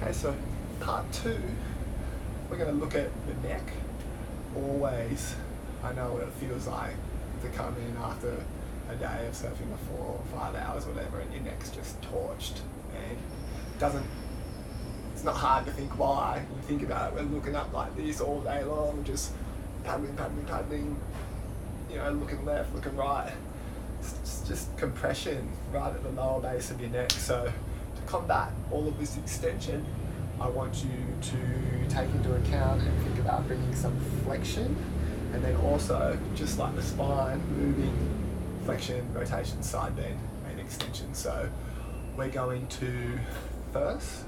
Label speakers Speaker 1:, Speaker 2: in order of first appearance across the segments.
Speaker 1: Okay, so part two, we're going to look at the neck. Always, I know what it feels like to come in after a day of surfing for 4 or 5 hours or whatever, and your neck's just torched. And it's not hard to think why. You think about it, we're looking up like this all day long, just paddling, looking left, looking right. It's just compression right at the lower base of your neck. So to combat all of this extension, I want you to take into account and think about bringing some flexion, and then also, just like the spine, moving flexion, rotation, side bend, and extension. So we're going to first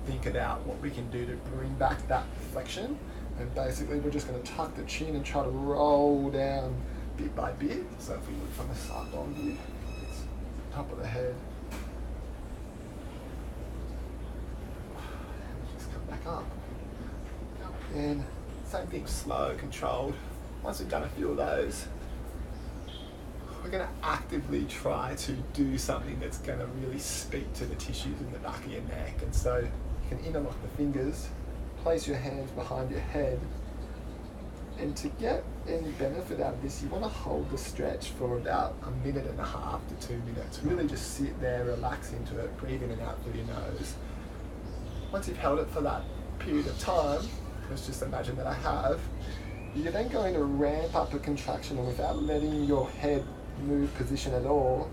Speaker 1: think about what we can do to bring back that flexion, and basically we're just going to tuck the chin and try to roll down bit by bit. So if we look from the side bottom view, it's top of the head. Just come back up. And same thing, slow, controlled. Once we've done a few of those, we're going to actively try to do something that's going to really speak to the tissues in the back of your neck. And so you can interlock the fingers, place your hands behind your head, and to get any benefit out of this, you want to hold the stretch for about 1.5 to 2 minutes. Really just sit there, relax into it, breathe in and out through your nose. Once you've held it for that period of time, let's just imagine that I have, you're then going to ramp up a contraction, and without letting your head move position at all,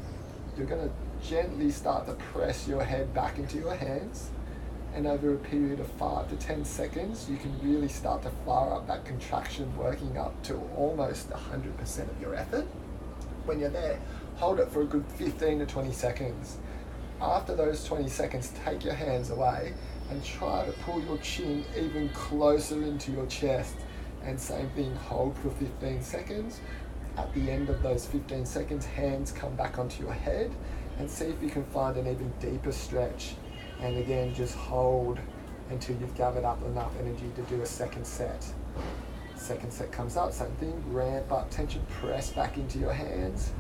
Speaker 1: you're going to gently start to press your head back into your hands, and over a period of 5 to 10 seconds you can really start to fire up that contraction, working up to almost 100% of your effort. When you're there, hold it for a good 15 to 20 seconds. After those 20 seconds, take your hands away and try to pull your chin even closer into your chest, and same thing, hold for 15 seconds. At the end of those 15 seconds, hands come back onto your head, and see if you can find an even deeper stretch. And again, just hold until you've gathered up enough energy to do a second set. Second set comes up, same thing, ramp up tension, press back into your hands,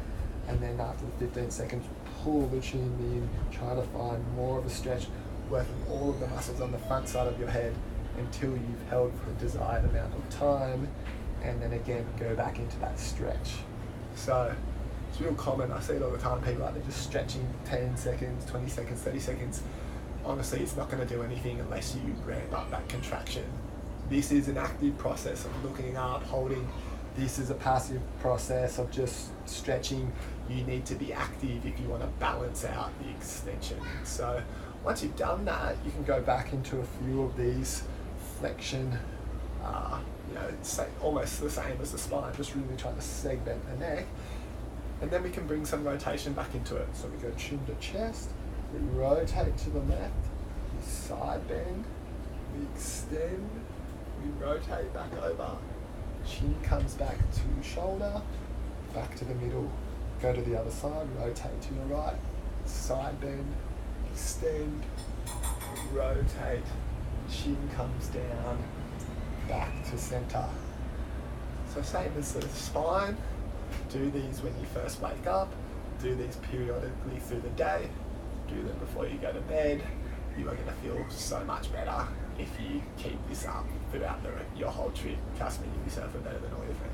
Speaker 1: and then after the 15 seconds, pull the chin in, try to find more of a stretch, working all of the muscles on the front side of your head until you've held for the desired amount of time, and then again, go back into that stretch. So it's real common, I see it all the time, people are just stretching 10 seconds, 20 seconds, 30 seconds. Honestly, it's not going to do anything unless you ramp up that contraction. This is an active process of looking up, holding. This is a passive process of just stretching. You need to be active if you want to balance out the extension. So once you've done that, you can go back into a few of these flexion, it's almost the same as the spine, just really trying to segment the neck. And then we can bring some rotation back into it. So we go chin to chest, we rotate to the left, we side bend, we extend, we rotate back over, chin comes back to shoulder, back to the middle, go to the other side, rotate to your right, side bend, extend, rotate, chin comes down, back to center. So same as the spine, do these when you first wake up, do these periodically through the day, do them before you go to bed. You are going to feel so much better if you keep this up throughout your whole trip. Trust me, you'll be surfing better than all your friends.